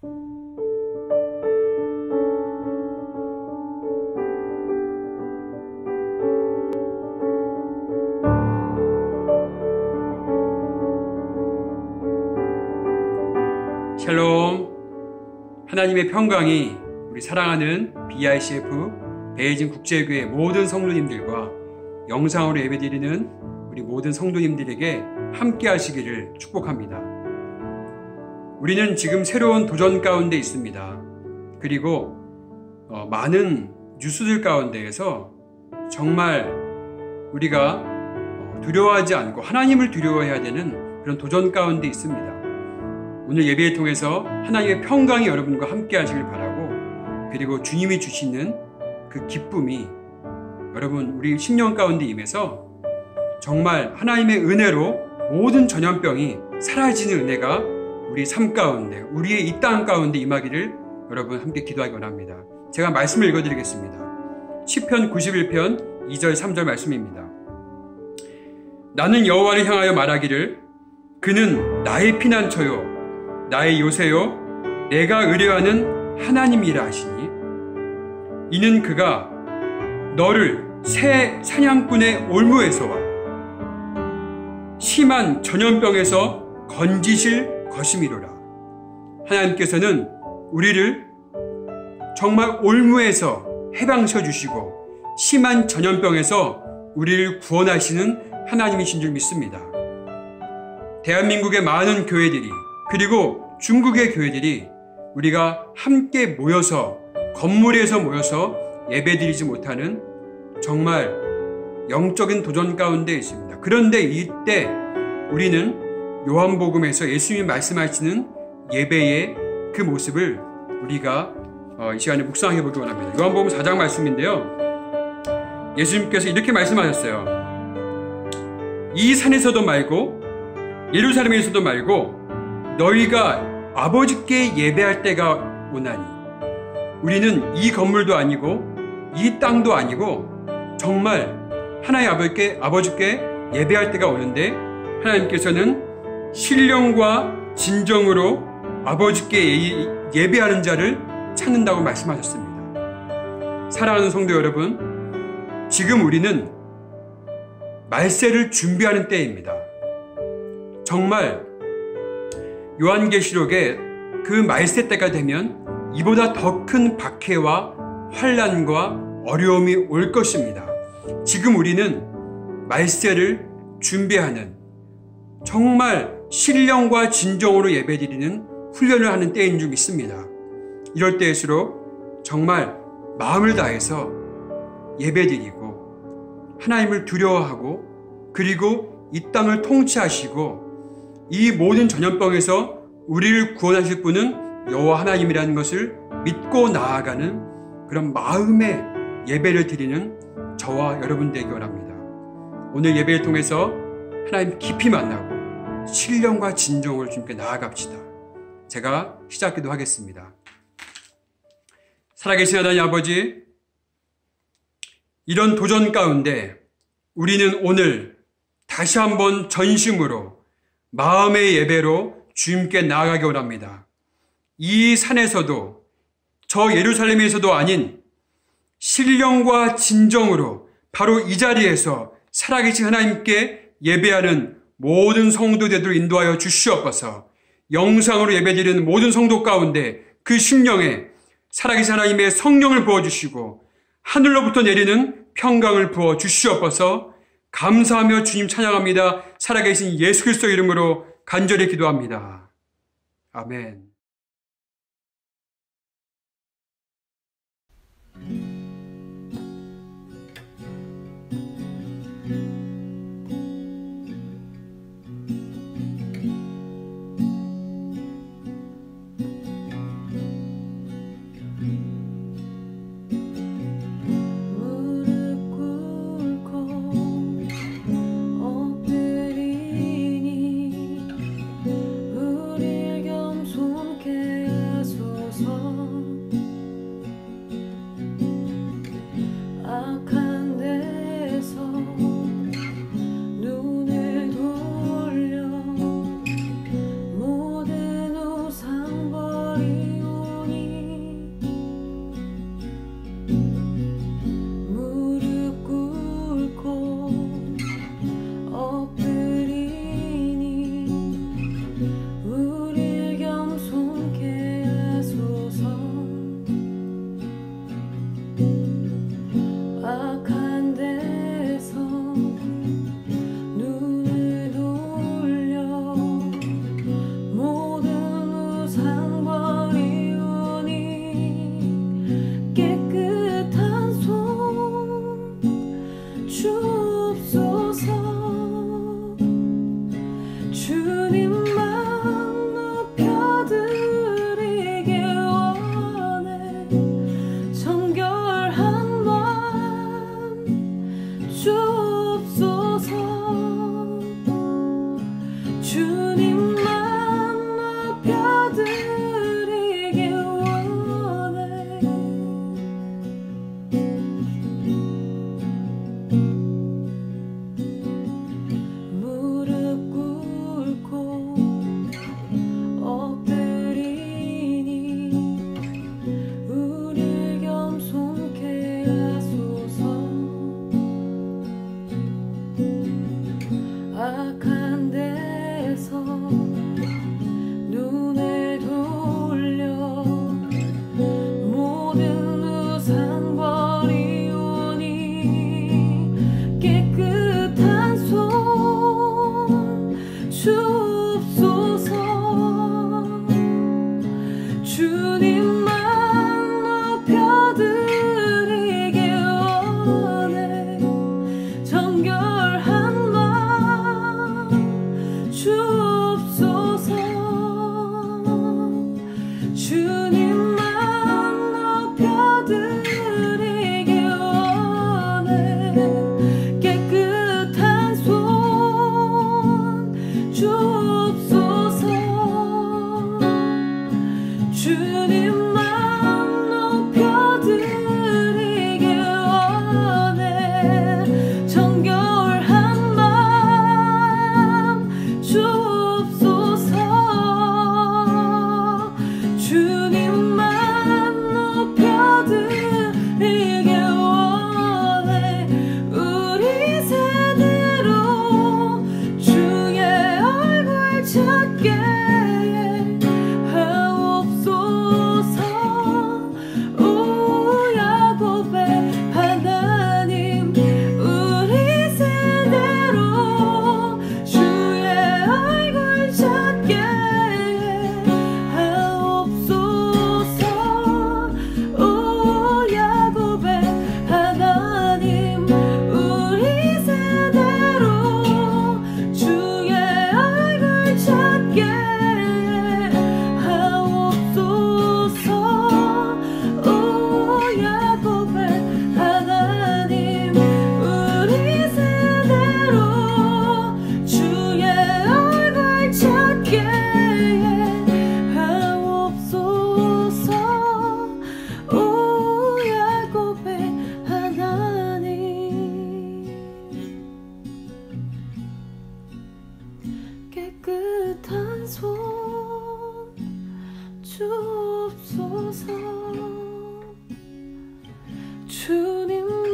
샬롬. 하나님의 평강이 우리 사랑하는 BICF 베이징 국제교회 모든 성도님들과 영상으로 예배드리는 우리 모든 성도님들에게 함께 하시기를 축복합니다. 우리는 지금 새로운 도전 가운데 있습니다. 그리고 많은 뉴스들 가운데에서 정말 우리가 두려워하지 않고 하나님을 두려워해야 되는 그런 도전 가운데 있습니다. 오늘 예배를 통해서 하나님의 평강이 여러분과 함께 하시길 바라고, 그리고 주님이 주시는 그 기쁨이 여러분 우리 심령 가운데 임해서 정말 하나님의 은혜로 모든 전염병이 사라지는 은혜가 우리 삶 가운데, 우리의 이 땅 가운데 임하기를 여러분 함께 기도하기 원합니다. 제가 말씀을 읽어드리겠습니다. 시편 91편 2절 3절 말씀입니다. 나는 여호와를 향하여 말하기를 그는 나의 피난처요 나의 요새요 내가 의뢰하는 하나님이라 하시니, 이는 그가 너를 새 사냥꾼의 올무에서와 심한 전염병에서 건지실 것이미로라. 하나님께서는 우리를 정말 올무에서 해방시켜 주시고 심한 전염병에서 우리를 구원하시는 하나님이신 줄 믿습니다. 대한민국의 많은 교회들이, 그리고 중국의 교회들이 우리가 함께 모여서 건물에서 모여서 예배드리지 못하는 정말 영적인 도전 가운데 있습니다. 그런데 이때 우리는 요한복음에서 예수님이 말씀하시는 예배의 그 모습을 우리가 이 시간에 묵상해 보기 원합니다. 요한복음 4장 말씀인데요. 예수님께서 이렇게 말씀하셨어요. 이 산에서도 말고 예루살렘에서도 말고 너희가 아버지께 예배할 때가 오나니. 우리는 이 건물도 아니고 이 땅도 아니고 정말 하나님의 아버지께 예배할 때가 오는데, 하나님께서는 신령과 진정으로 아버지께 예배하는 자를 찾는다고 말씀하셨습니다. 사랑하는 성도 여러분, 지금 우리는 말세를 준비하는 때입니다. 정말 요한계시록에 그 말세 때가 되면 이보다 더 큰 박해와 환난과 어려움이 올 것입니다. 지금 우리는 말세를 준비하는, 정말 신령과 진정으로 예배드리는 훈련을 하는 때인 줄 믿습니다. 이럴 때일수록 정말 마음을 다해서 예배드리고 하나님을 두려워하고, 그리고 이 땅을 통치하시고 이 모든 전염병에서 우리를 구원하실 분은 여호와 하나님이라는 것을 믿고 나아가는 그런 마음의 예배를 드리는 저와 여러분 되기 원합니다. 오늘 예배를 통해서 하나님 깊이 만나고 신령과 진정으로 주님께 나아갑시다. 제가 시작기도 하겠습니다. 살아계신 하나님 아버지, 이런 도전 가운데 우리는 오늘 다시 한번 전심으로 마음의 예배로 주님께 나아가기 원합니다. 이 산에서도 저 예루살렘에서도 아닌 신령과 진정으로 바로 이 자리에서 살아계신 하나님께 예배하는 모든 성도들을 인도하여 주시옵소서. 영상으로 예배드리는 모든 성도 가운데 그 심령에 살아계신 하나님의 성령을 부어주시고 하늘로부터 내리는 평강을 부어 주시옵소서. 감사하며 주님 찬양합니다. 살아계신 예수 그리스도 이름으로 간절히 기도합니다. 아멘. 우릴 겸손 눈을 돌려 모든 우상 버리오니 깨끗한 손 주옵소서. 주님만 높여드리기 원해. 정결한 마음 주옵소서. 주님만 높여드리기 원해. 깨끗한 손 주옵소서. 주님만 높여드리기 원해. 정결한 마음 주옵소서. 주님만 높여드리기 원해. 우리 세대로 주의 얼굴 찾게 하옵소서. 오 야곱의 하나님, 우리 세대로 주의 얼굴 찾게 하옵소서. 오 야곱의 하나님, 우리 세대로 주의 얼굴 찾게 하옵소서. 오 야곱의 하나님, 우리 세대로 주의 얼굴 찾게 하옵소서. 오 야곱의 하나님. 깨끗한 손 주옵소서. 주님만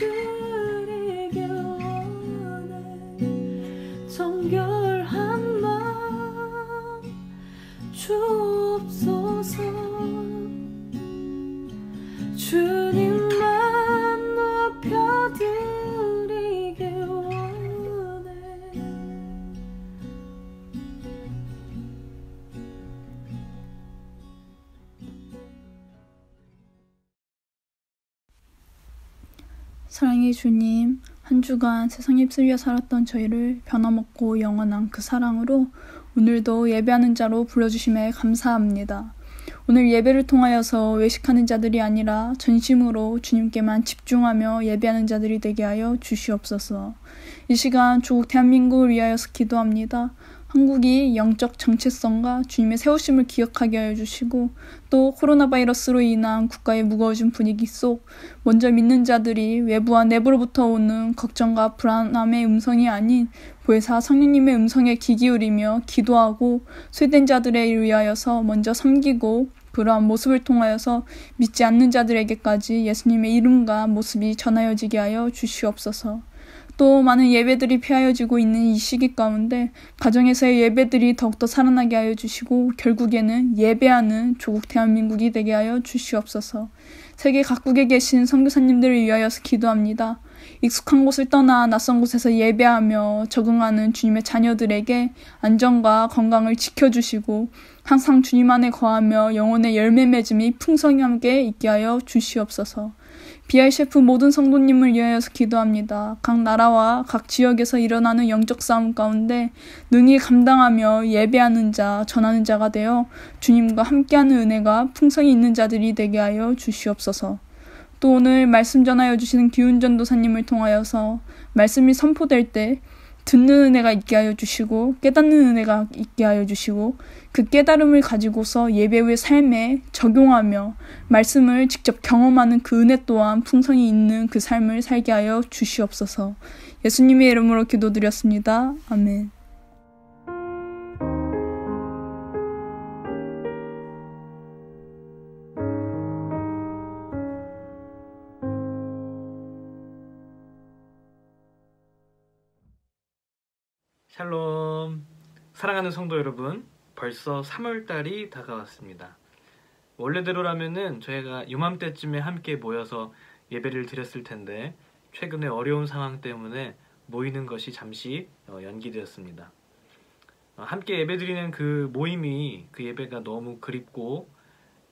높여드리기 원해. 정결한 마음 주옵소서. 주님만 높여드리기 원해. 사랑의 주님, 한 주간 세상에 휩쓸려 살았던 저희를 변함없고 영원한 그 사랑으로 오늘도 예배하는 자로 불러주심에 감사합니다. 오늘 예배를 통하여서 외식하는 자들이 아니라 전심으로 주님께만 집중하며 예배하는 자들이 되게 하여 주시옵소서. 이 시간 조국 대한민국을 위하여서 기도합니다. 한국이 영적 정체성과 주님의 세우심을 기억하게 하여 주시고, 또 코로나 바이러스로 인한 국가의 무거워진 분위기 속 먼저 믿는 자들이 외부와 내부로부터 오는 걱정과 불안함의 음성이 아닌 보혜사 성령님의 음성에 귀 기울이며 기도하고, 소외된 자들에 위하여서 먼저 섬기고, 그러한 모습을 통하여서 믿지 않는 자들에게까지 예수님의 이름과 모습이 전하여지게 하여 주시옵소서. 또 많은 예배들이 폐하여지고 있는 이 시기 가운데 가정에서의 예배들이 더욱더 살아나게 하여 주시고, 결국에는 예배하는 조국 대한민국이 되게 하여 주시옵소서. 세계 각국에 계신 선교사님들을 위하여서 기도합니다. 익숙한 곳을 떠나 낯선 곳에서 예배하며 적응하는 주님의 자녀들에게 안전과 건강을 지켜주시고, 항상 주님 안에 거하며 영혼의 열매 맺음이 풍성하게 있게 하여 주시옵소서. BICF 모든 성도님을 위하여서 기도합니다. 각 나라와 각 지역에서 일어나는 영적 싸움 가운데 능히 감당하며 예배하는 자, 전하는 자가 되어 주님과 함께하는 은혜가 풍성히 있는 자들이 되게 하여 주시옵소서. 또 오늘 말씀 전하여 주시는 기훈 전도사님을 통하여서 말씀이 선포될 때 듣는 은혜가 있게 하여 주시고, 깨닫는 은혜가 있게 하여 주시고, 그 깨달음을 가지고서 예배 후의 삶에 적용하며 말씀을 직접 경험하는 그 은혜 또한 풍성히 있는 그 삶을 살게 하여 주시옵소서. 예수님의 이름으로 기도드렸습니다. 아멘. 샬롬. 샬롬. 사랑하는 성도 여러분, 벌써 3월달이 다가왔습니다. 원래대로라면은 저희가 요맘때쯤에 함께 모여서 예배를 드렸을 텐데 최근에 어려운 상황 때문에 모이는 것이 잠시 연기되었습니다. 함께 예배드리는 그 모임이, 그 예배가 너무 그립고,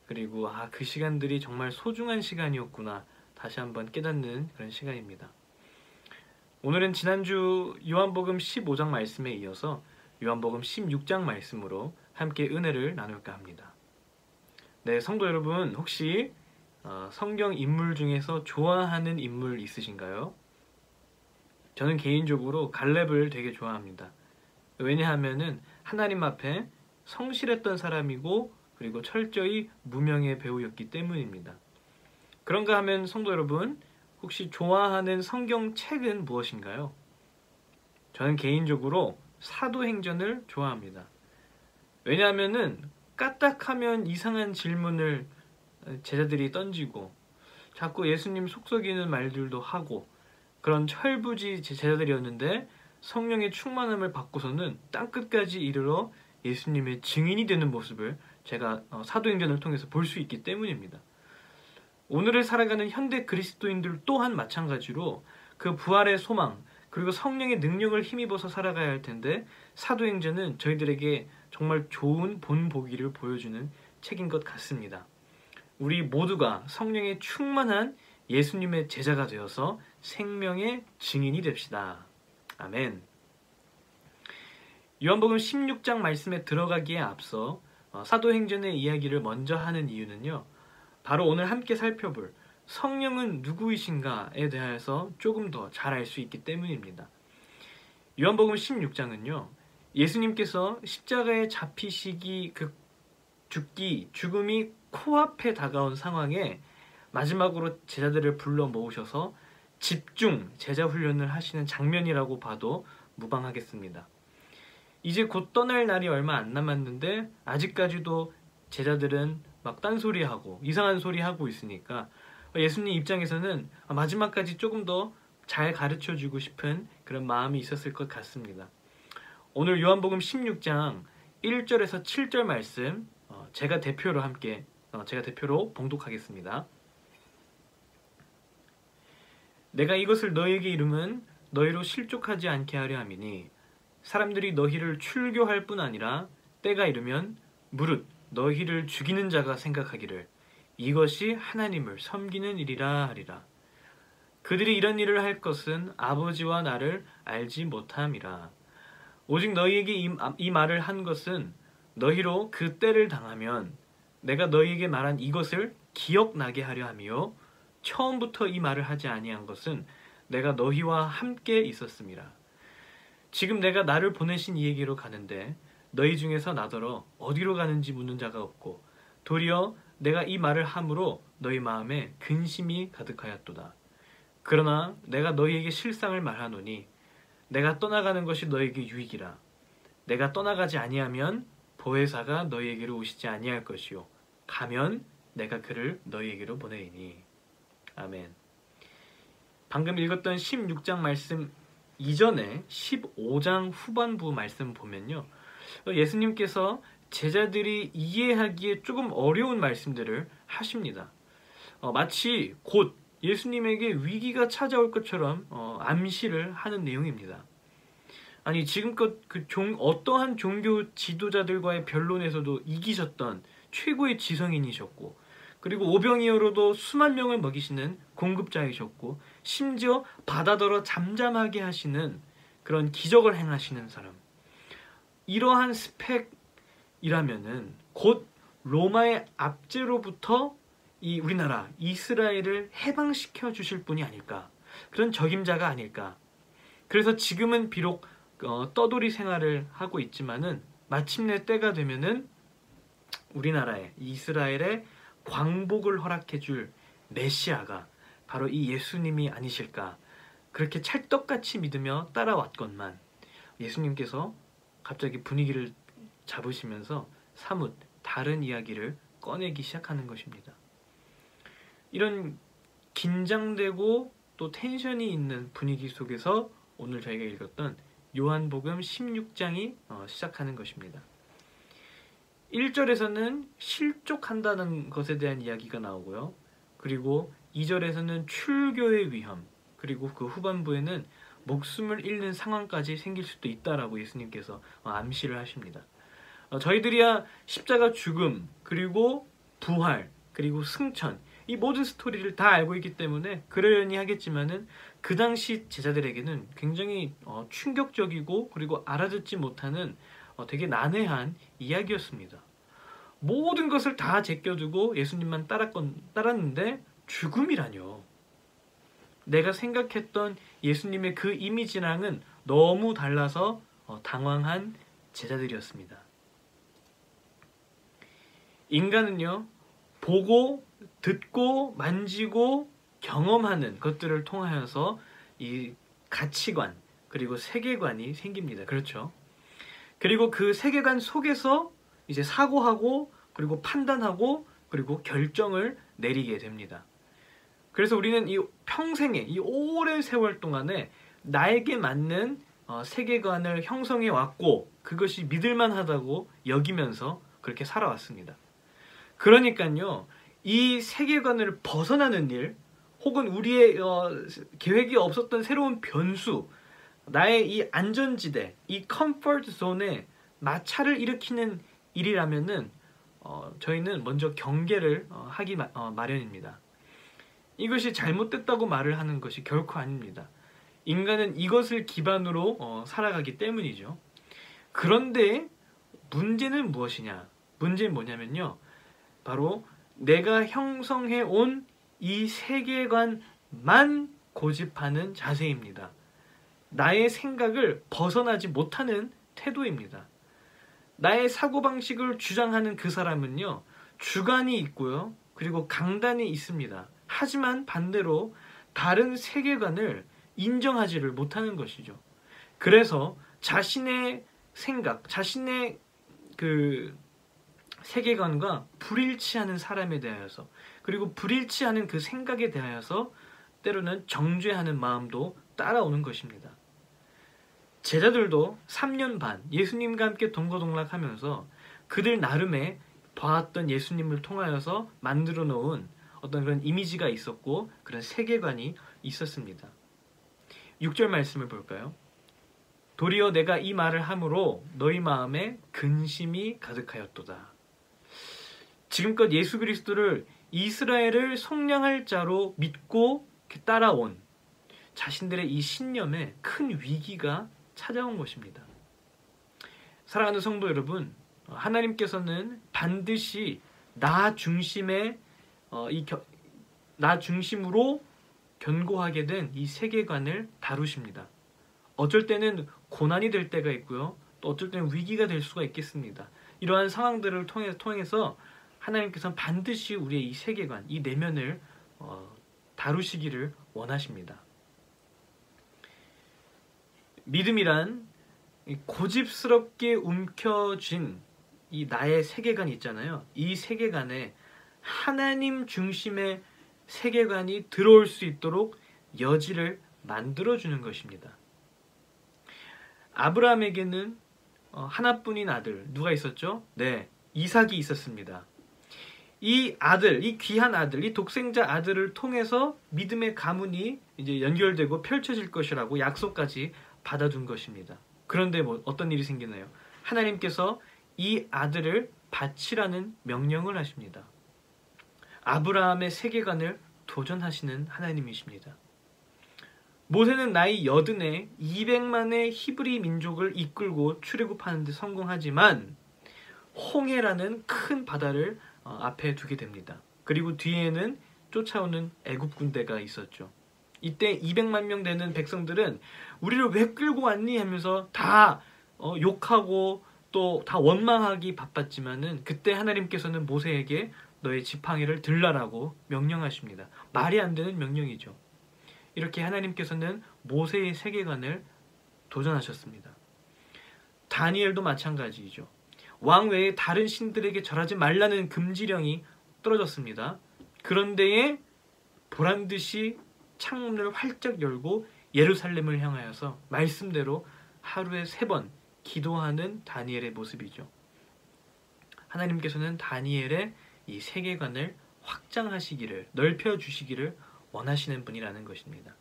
그리고 그 시간들이 정말 소중한 시간이었구나 다시 한번 깨닫는 그런 시간입니다. 오늘은 지난주 요한복음 15장 말씀에 이어서 요한복음 16장 말씀으로 함께 은혜를 나눌까 합니다. 네, 성도 여러분, 혹시 성경 인물 중에서 좋아하는 인물 있으신가요? 저는 개인적으로 갈렙을 되게 좋아합니다. 왜냐하면은 하나님 앞에 성실했던 사람이고, 그리고 철저히 무명의 배우였기 때문입니다. 그런가 하면 성도 여러분, 혹시 좋아하는 성경책은 무엇인가요? 저는 개인적으로 사도행전을 좋아합니다. 왜냐하면은 까딱하면 이상한 질문을 제자들이 던지고 자꾸 예수님 속썩이는 말들도 하고 그런 철부지 제자들이었는데 성령의 충만함을 받고서는 땅끝까지 이르러 예수님의 증인이 되는 모습을 제가 사도행전을 통해서 볼 수 있기 때문입니다. 오늘을 살아가는 현대 그리스도인들 또한 마찬가지로 그 부활의 소망, 그리고 성령의 능력을 힘입어서 살아가야 할 텐데 사도행전은 저희들에게 정말 좋은 본보기를 보여주는 책인 것 같습니다. 우리 모두가 성령의 충만한 예수님의 제자가 되어서 생명의 증인이 됩시다. 아멘. 요한복음 16장 말씀에 들어가기에 앞서 사도행전의 이야기를 먼저 하는 이유는요, 바로 오늘 함께 살펴볼 성령은 누구이신가에 대해서 조금 더 잘 알 수 있기 때문입니다. 요한복음 16장은요, 예수님께서 십자가에 잡히시기, 죽음이 코앞에 다가온 상황에 마지막으로 제자들을 불러 모으셔서 집중 제자 훈련을 하시는 장면이라고 봐도 무방하겠습니다. 이제 곧 떠날 날이 얼마 안 남았는데 아직까지도 제자들은 막 딴소리하고 이상한 소리 하고 있으니까 예수님 입장에서는 마지막까지 조금 더 잘 가르쳐주고 싶은 그런 마음이 있었을 것 같습니다. 오늘 요한복음 16장 1절에서 7절 말씀 제가 대표로 봉독하겠습니다. 내가 이것을 너희에게 이름은 너희로 실족하지 않게 하려 함이니 사람들이 너희를 출교할 뿐 아니라 때가 이르면 무릇 너희를 죽이는 자가 생각하기를 이것이 하나님을 섬기는 일이라 하리라. 그들이 이런 일을 할 것은 아버지와 나를 알지 못함이라. 오직 너희에게 이 말을 한 것은 너희로 그 때를 당하면 내가 너희에게 말한 이것을 기억나게 하려 함이요 처음부터 이 말을 하지 아니한 것은 내가 너희와 함께 있었음이라. 지금 내가 나를 보내신 이에게로 가는데 너희 중에서 나더러 어디로 가는지 묻는 자가 없고 도리어 내가 이 말을 함으로 너희 마음에 근심이 가득하였도다. 그러나 내가 너희에게 실상을 말하노니 내가 떠나가는 것이 너희에게 유익이라. 내가 떠나가지 아니하면 보혜사가 너희에게로 오시지 아니할 것이요 가면 내가 그를 너희에게로 보내리니. 아멘. 방금 읽었던 16장 말씀 이전에 15장 후반부 말씀 보면요, 예수님께서 제자들이 이해하기에 조금 어려운 말씀들을 하십니다. 마치 곧 예수님에게 위기가 찾아올 것처럼 암시를 하는 내용입니다. 아니, 지금껏 어떠한 종교 지도자들과의 변론에서도 이기셨던 최고의 지성인이셨고, 그리고 오병이어로도 수만 명을 먹이시는 공급자이셨고, 심지어 바다더러 잠잠하게 하시는 그런 기적을 행하시는 사람, 이러한 스펙이라면은 곧 로마의 압제로부터 이 우리나라 이스라엘을 해방시켜 주실 분이 아닐까, 그런 적임자가 아닐까. 그래서 지금은 비록 떠돌이 생활을 하고 있지만은 마침내 때가 되면은 우리나라에 이스라엘에 광복을 허락해 줄 메시아가 바로 이 예수님이 아니실까, 그렇게 찰떡같이 믿으며 따라왔건만 예수님께서 갑자기 분위기를 잡으시면서 사뭇 다른 이야기를 꺼내기 시작하는 것입니다. 이런 긴장되고 또 텐션이 있는 분위기 속에서 오늘 저희가 읽었던 요한복음 16장이 시작하는 것입니다. 1절에서는 실족한다는 것에 대한 이야기가 나오고요. 그리고 2절에서는 출교의 위험, 그리고 그 후반부에는 목숨을 잃는 상황까지 생길 수도 있다라고 예수님께서 암시를 하십니다. 저희들이야 십자가 죽음, 그리고 부활, 그리고 승천, 이 모든 스토리를 다 알고 있기 때문에 그러려니 하겠지만은 그 당시 제자들에게는 굉장히 충격적이고 그리고 알아듣지 못하는 되게 난해한 이야기였습니다. 모든 것을 다 제껴두고 예수님만 따랐는데 죽음이라뇨. 내가 생각했던 예수님의 그 이미지랑은 너무 달라서 당황한 제자들이었습니다. 인간은요, 보고, 듣고, 만지고, 경험하는 것들을 통하여서 이 가치관, 그리고 세계관이 생깁니다. 그렇죠? 그리고 그 세계관 속에서 이제 사고하고, 그리고 판단하고, 그리고 결정을 내리게 됩니다. 그래서 우리는 이 평생에, 이 오랜 세월 동안에 나에게 맞는 세계관을 형성해 왔고, 그것이 믿을만하다고 여기면서 그렇게 살아왔습니다. 그러니까요, 이 세계관을 벗어나는 일, 혹은 우리의 계획이 없었던 새로운 변수, 나의 이 안전지대, 이 컴포트 존에 마찰을 일으키는 일이라면은 저희는 먼저 경계를 하기 마련입니다. 이것이 잘못됐다고 말을 하는 것이 결코 아닙니다. 인간은 이것을 기반으로 살아가기 때문이죠. 그런데 문제는 무엇이냐? 문제는 뭐냐면요, 바로 내가 형성해 온 이 세계관만 고집하는 자세입니다. 나의 생각을 벗어나지 못하는 태도입니다. 나의 사고방식을 주장하는 그 사람은요, 주관이 있고요, 그리고 강단이 있습니다. 하지만 반대로 다른 세계관을 인정하지를 못하는 것이죠. 그래서 자신의 생각, 자신의 그 세계관과 불일치하는 사람에 대하여서, 그리고 불일치하는 그 생각에 대하여서 때로는 정죄하는 마음도 따라오는 것입니다. 제자들도 3년 반 예수님과 함께 동거동락하면서 그들 나름의 봐왔던 예수님을 통하여서 만들어 놓은 어떤 그런 이미지가 있었고 그런 세계관이 있었습니다. 6절 말씀을 볼까요? 도리어 내가 이 말을 함으로 너희 마음에 근심이 가득하였도다. 지금껏 예수 그리스도를 이스라엘을 속량할 자로 믿고 따라온 자신들의 이 신념에 큰 위기가 찾아온 것입니다. 사랑하는 성도 여러분, 하나님께서는 반드시 나 중심의 나 중심으로 견고하게 된 이 세계관을 다루십니다. 어쩔 때는 고난이 될 때가 있고요, 또 어쩔 때는 위기가 될 수가 있겠습니다. 이러한 상황들을 통해서 하나님께서는 반드시 우리의 이 세계관, 이 내면을 다루시기를 원하십니다. 믿음이란 고집스럽게 움켜쥔 이 나의 세계관이 있잖아요. 이 세계관에 하나님 중심의 세계관이 들어올 수 있도록 여지를 만들어주는 것입니다. 아브라함에게는 하나뿐인 아들, 누가 있었죠? 네, 이삭이 있었습니다. 이 아들, 이 귀한 아들, 이 독생자 아들을 통해서 믿음의 가문이 이제 연결되고 펼쳐질 것이라고 약속까지 받아둔 것입니다. 그런데 어떤 일이 생기나요? 하나님께서 이 아들을 바치라는 명령을 하십니다. 아브라함의 세계관을 도전하시는 하나님이십니다. 모세는 나이 80에 200만의 히브리 민족을 이끌고 출애굽하는 데 성공하지만 홍해라는 큰 바다를 앞에 두게 됩니다. 그리고 뒤에는 쫓아오는 애굽 군대가 있었죠. 이때 200만 명 되는 백성들은 우리를 왜 끌고 왔니 하면서 다 욕하고 또 다 원망하기 바빴지만은 그때 하나님께서는 모세에게 너의 지팡이를 들라라고 명령하십니다. 말이 안 되는 명령이죠. 이렇게 하나님께서는 모세의 세계관을 도전하셨습니다. 다니엘도 마찬가지이죠. 왕 외에 다른 신들에게 절하지 말라는 금지령이 떨어졌습니다. 그런데에 보란듯이 창문을 활짝 열고 예루살렘을 향하여서 말씀대로 하루에 3번 기도하는 다니엘의 모습이죠. 하나님께서는 다니엘의 이 세계관을 확장하시기를, 넓혀주시기를 원하시는 분이라는 것입니다.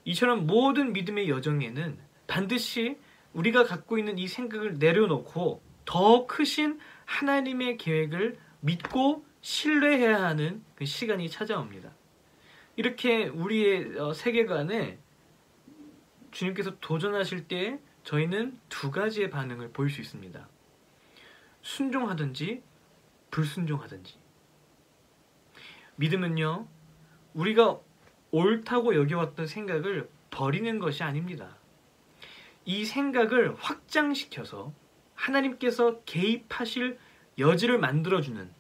이처럼 모든 믿음의 여정에는 반드시 우리가 갖고 있는 이 생각을 내려놓고 더 크신 하나님의 계획을 믿고 신뢰해야 하는 그 시간이 찾아옵니다. 이렇게 우리의 세계관에 주님께서 도전하실 때 저희는 2가지의 반응을 보일 수 있습니다. 순종하든지 불순종하든지. 믿음은요, 우리가 옳다고 여겨왔던 생각을 버리는 것이 아닙니다. 이 생각을 확장시켜서 하나님께서 개입하실 여지를 만들어주는,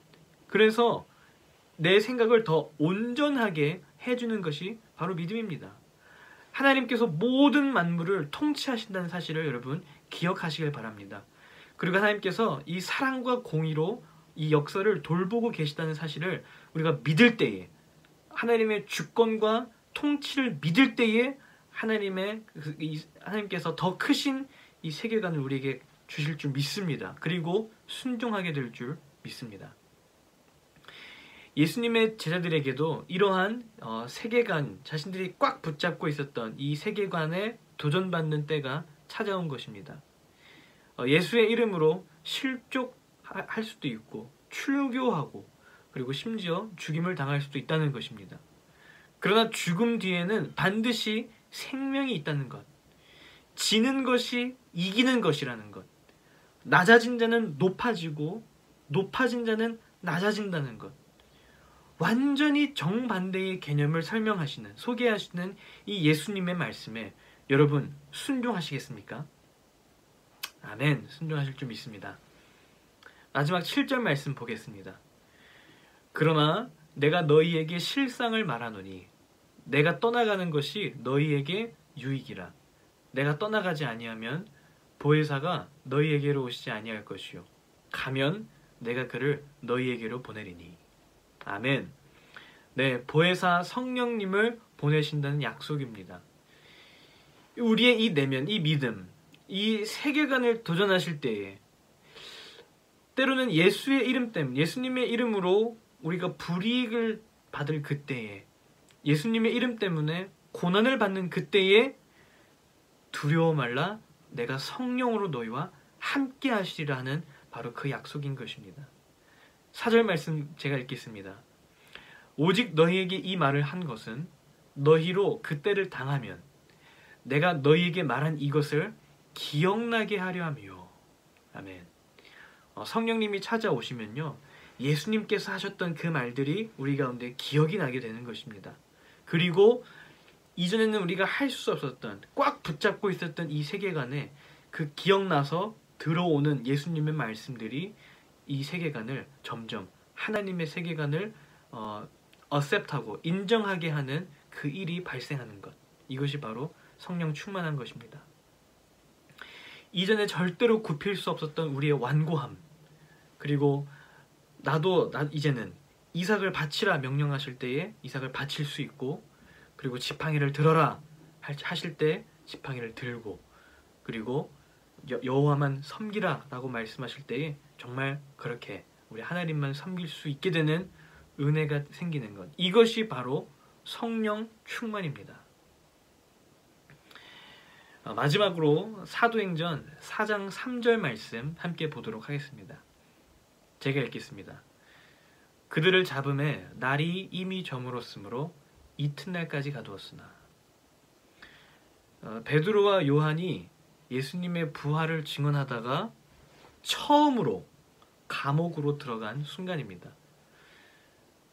그래서 내 생각을 더 온전하게 해주는 것이 바로 믿음입니다. 하나님께서 모든 만물을 통치하신다는 사실을 여러분 기억하시길 바랍니다. 그리고 하나님께서 이 사랑과 공의로 이 역사를 돌보고 계시다는 사실을 우리가 믿을 때에, 하나님의 주권과 통치를 믿을 때에 하나님께서 더 크신 이 세계관을 우리에게 주실 줄 믿습니다. 그리고 순종하게 될 줄 믿습니다. 예수님의 제자들에게도 이러한 세계관, 자신들이 꽉 붙잡고 있었던 이 세계관에 도전받는 때가 찾아온 것입니다. 예수의 이름으로 실족할 수도 있고 출교하고 그리고 심지어 죽임을 당할 수도 있다는 것입니다. 그러나 죽음 뒤에는 반드시 생명이 있다는 것, 지는 것이 이기는 것이라는 것, 낮아진 자는 높아지고 높아진 자는 낮아진다는 것, 완전히 정반대의 개념을 설명하시는, 소개하시는 이 예수님의 말씀에 여러분 순종하시겠습니까? 아멘. 순종하실 줄 믿습니다. 마지막 7절 말씀 보겠습니다. 그러나 내가 너희에게 실상을 말하노니 내가 떠나가는 것이 너희에게 유익이라. 내가 떠나가지 아니하면 보혜사가 너희에게로 오시지 아니할 것이요 가면 내가 그를 너희에게로 보내리니. 아멘. 네, 보혜사 성령님을 보내신다는 약속입니다. 우리의 이 내면, 이 믿음, 이 세계관을 도전하실 때에 때로는 예수의 이름 때문에, 예수님의 이름으로 우리가 불이익을 받을 그때에, 예수님의 이름 때문에 고난을 받는 그때에 두려워 말라, 내가 성령으로 너희와 함께 하시리라 하는 바로 그 약속인 것입니다. 4절 말씀 제가 읽겠습니다. 오직 너희에게 이 말을 한 것은 너희로 그때를 당하면 내가 너희에게 말한 이것을 기억나게 하려 함이요. 아멘. 성령님이 찾아오시면요, 예수님께서 하셨던 그 말들이 우리 가운데 기억이 나게 되는 것입니다. 그리고 이전에는 우리가 할 수 없었던, 꽉 붙잡고 있었던 이 세계관에 그 기억나서 들어오는 예수님의 말씀들이 이 세계관을 점점 하나님의 세계관을 accept하고 인정하게 하는 그 일이 발생하는 것, 이것이 바로 성령 충만한 것입니다. 이전에 절대로 굽힐 수 없었던 우리의 완고함, 그리고 이제는 이삭을 바치라 명령하실 때에 이삭을 바칠 수 있고, 그리고 지팡이를 들어라 하실 때 지팡이를 들고, 그리고 여호와만 섬기라 라고 말씀하실 때에 정말 그렇게 우리 하나님만 섬길 수 있게 되는 은혜가 생기는 것, 이것이 바로 성령 충만입니다. 마지막으로 사도행전 4장 3절 말씀 함께 보도록 하겠습니다. 제가 읽겠습니다. 그들을 잡음에 날이 이미 저물었으므로 이튿날까지 가두었으나. 베드로와 요한이 예수님의 부활을 증언하다가 처음으로 감옥으로 들어간 순간입니다.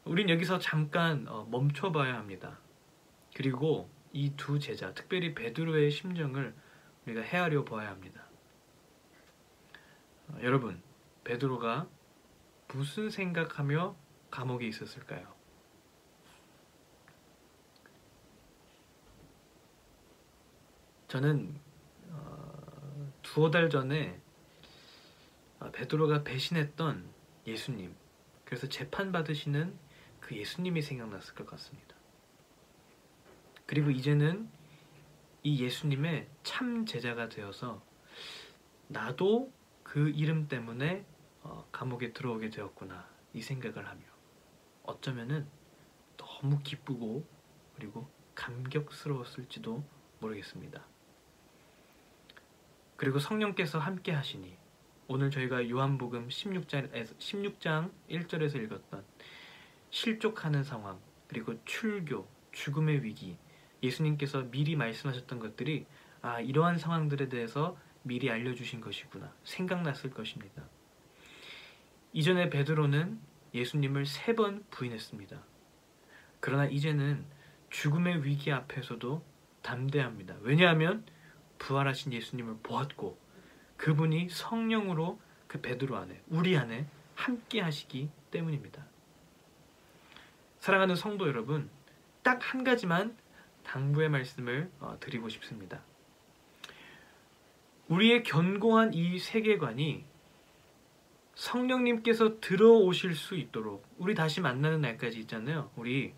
우린 여기서 잠깐 멈춰봐야 합니다. 그리고 이 두 제자, 특별히 베드로의 심정을 우리가 헤아려 보아야 합니다. 여러분, 베드로가 무슨 생각하며 감옥에 있었을까요? 저는 두어 달 전에 베드로가 배신했던 예수님, 그래서 재판받으시는 그 예수님이 생각났을 것 같습니다. 그리고 이제는 이 예수님의 참 제자가 되어서 나도 그 이름 때문에 감옥에 들어오게 되었구나 이 생각을 하며 어쩌면은 너무 기쁘고 그리고 감격스러웠을지도 모르겠습니다. 그리고 성령께서 함께 하시니 오늘 저희가 요한복음 16장 1절에서 읽었던 실족하는 상황 그리고 출교, 죽음의 위기 예수님께서 미리 말씀하셨던 것들이 이러한 상황들에 대해서 미리 알려주신 것이구나 생각났을 것입니다. 이전에 베드로는 예수님을 3번 부인했습니다. 그러나 이제는 죽음의 위기 앞에서도 담대합니다. 왜냐하면 부활하신 예수님을 보았고 그분이 성령으로 그 베드로 안에 우리 안에 함께 하시기 때문입니다. 사랑하는 성도 여러분, 딱 한 가지만 당부의 말씀을 드리고 싶습니다. 우리의 견고한 이 세계관이 성령님께서 들어오실 수 있도록 우리 다시 만나는 날까지 있잖아요. 우리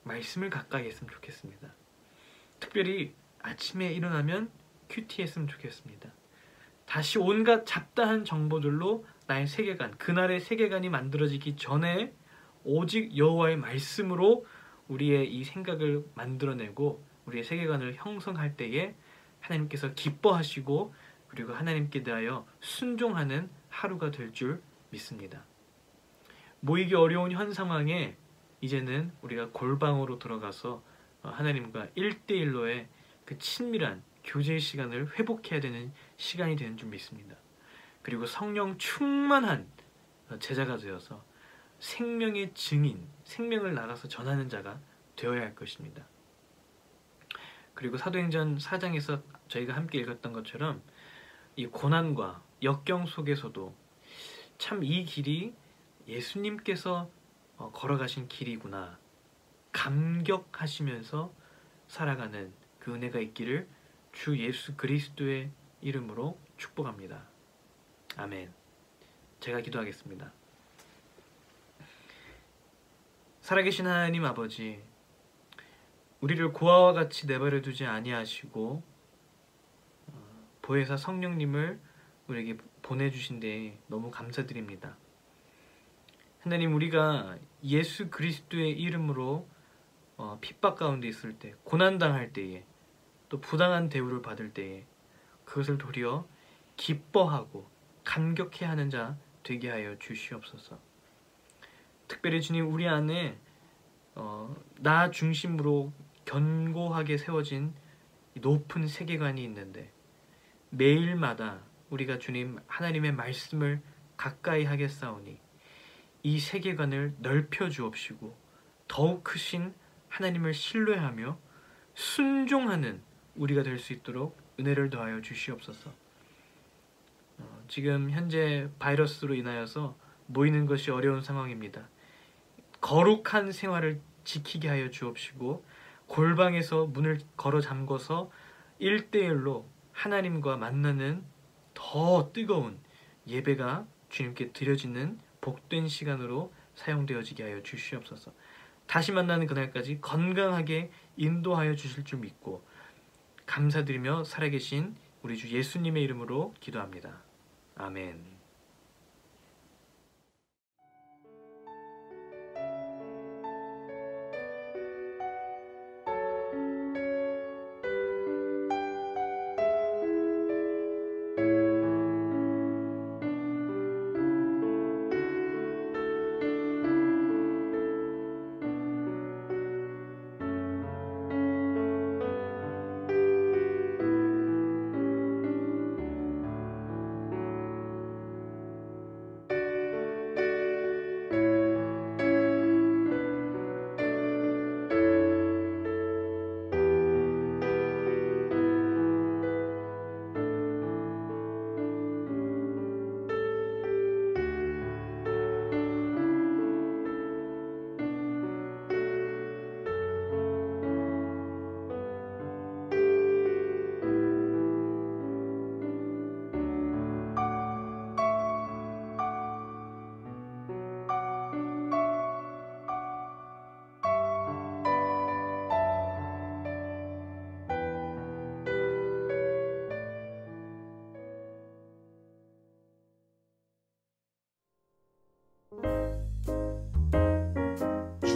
말씀을 가까이 했으면 좋겠습니다. 특별히 아침에 일어나면 큐티 했으면 좋겠습니다. 다시 온갖 잡다한 정보들로 나의 세계관, 그날의 세계관이 만들어지기 전에 오직 여호와의 말씀으로 우리의 이 생각을 만들어내고 우리의 세계관을 형성할 때에 하나님께서 기뻐하시고 그리고 하나님께 대하여 순종하는 하루가 될 줄 믿습니다. 모이기 어려운 현 상황에 이제는 우리가 골방으로 들어가서 하나님과 1대1로의 그 친밀한 교제의 시간을 회복해야 되는 시간이 되는 줄 믿습니다. 그리고 성령 충만한 제자가 되어서 생명의 증인, 생명을 나가서 전하는 자가 되어야 할 것입니다. 그리고 사도행전 4장에서 저희가 함께 읽었던 것처럼 이 고난과 역경 속에서도 참 이 길이 예수님께서 걸어가신 길이구나 감격하시면서 살아가는 그 은혜가 있기를 주 예수 그리스도의 이름으로 축복합니다. 아멘. 제가 기도하겠습니다. 살아계신 하나님 아버지, 우리를 고아와 같이 내버려 두지 아니하시고 보혜사 성령님을 우리에게 보내주신 데 너무 감사드립니다. 하나님, 우리가 예수 그리스도의 이름으로 핍박 가운데 있을 때, 고난당할 때에, 또 부당한 대우를 받을 때에 그것을 도리어 기뻐하고 감격해하는 자 되게 하여 주시옵소서. 특별히 주님, 우리 안에 나 중심으로 견고하게 세워진 높은 세계관이 있는데 매일마다 우리가 주님 하나님의 말씀을 가까이 하겠사오니 이 세계관을 넓혀 주옵시고 더욱 크신 하나님을 신뢰하며 순종하는 우리가 될 수 있도록 은혜를 더하여 주시옵소서. 지금 현재 바이러스로 인하여서 모이는 것이 어려운 상황입니다. 거룩한 생활을 지키게 하여 주옵시고 골방에서 문을 걸어 잠궈서 1대1로 하나님과 만나는 더 뜨거운 예배가 주님께 드려지는 복된 시간으로 사용되어지게 하여 주시옵소서. 다시 만나는 그날까지 건강하게 인도하여 주실 줄 믿고 감사드리며 살아계신 우리 주 예수님의 이름으로 기도합니다. 아멘.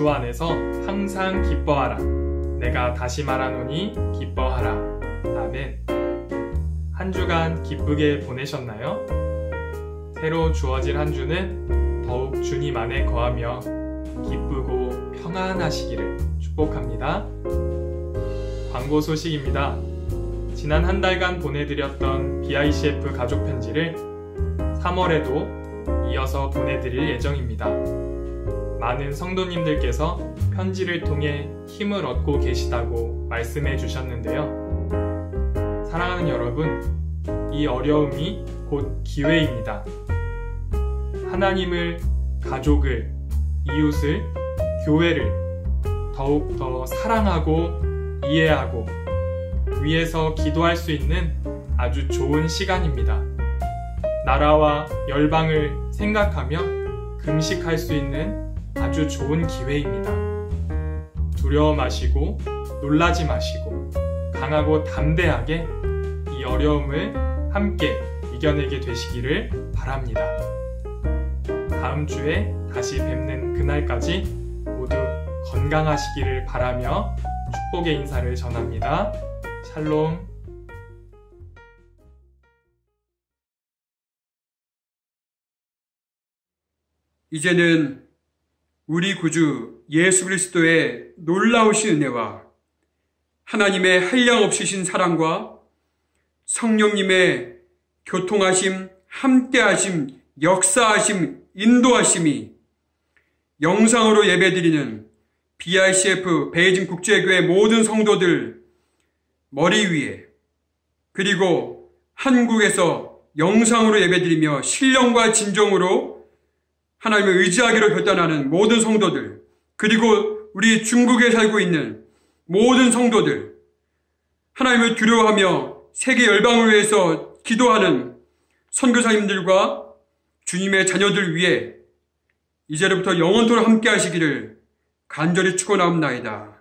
주 안에서 항상 기뻐하라. 내가 다시 말하노니 기뻐하라. 아멘. 한 주간 기쁘게 보내셨나요? 새로 주어질 한 주는 더욱 주님 안에 거하며 기쁘고 평안하시기를 축복합니다. 광고 소식입니다. 지난 한 달간 보내드렸던 BICF 가족 편지를 3월에도 이어서 보내드릴 예정입니다. 많은 성도님들께서 편지를 통해 힘을 얻고 계시다고 말씀해 주셨는데요. 사랑하는 여러분, 이 어려움이 곧 기회입니다. 하나님을, 가족을, 이웃을, 교회를 더욱 더 사랑하고 이해하고 위해서 기도할 수 있는 아주 좋은 시간입니다. 나라와 열방을 생각하며 금식할 수 있는 아주 좋은 기회입니다. 두려워 마시고 놀라지 마시고 강하고 담대하게 이 어려움을 함께 이겨내게 되시기를 바랍니다. 다음 주에 다시 뵙는 그날까지 모두 건강하시기를 바라며 축복의 인사를 전합니다. 샬롬. 이제는 우리 구주 예수 그리스도의 놀라우신 은혜와 하나님의 한량없으신 사랑과 성령님의 교통하심, 함께하심, 역사하심, 인도하심이 영상으로 예배드리는 BICF 베이징 국제교회 모든 성도들 머리 위에, 그리고 한국에서 영상으로 예배드리며 신령과 진정으로 하나님을 의지하기로 결단하는 모든 성도들, 그리고 우리 중국에 살고 있는 모든 성도들, 하나님을 두려워하며 세계 열방을 위해서 기도하는 선교사님들과 주님의 자녀들 위해 이제로부터 영원토록 함께 하시기를 간절히 축원하옵나이다.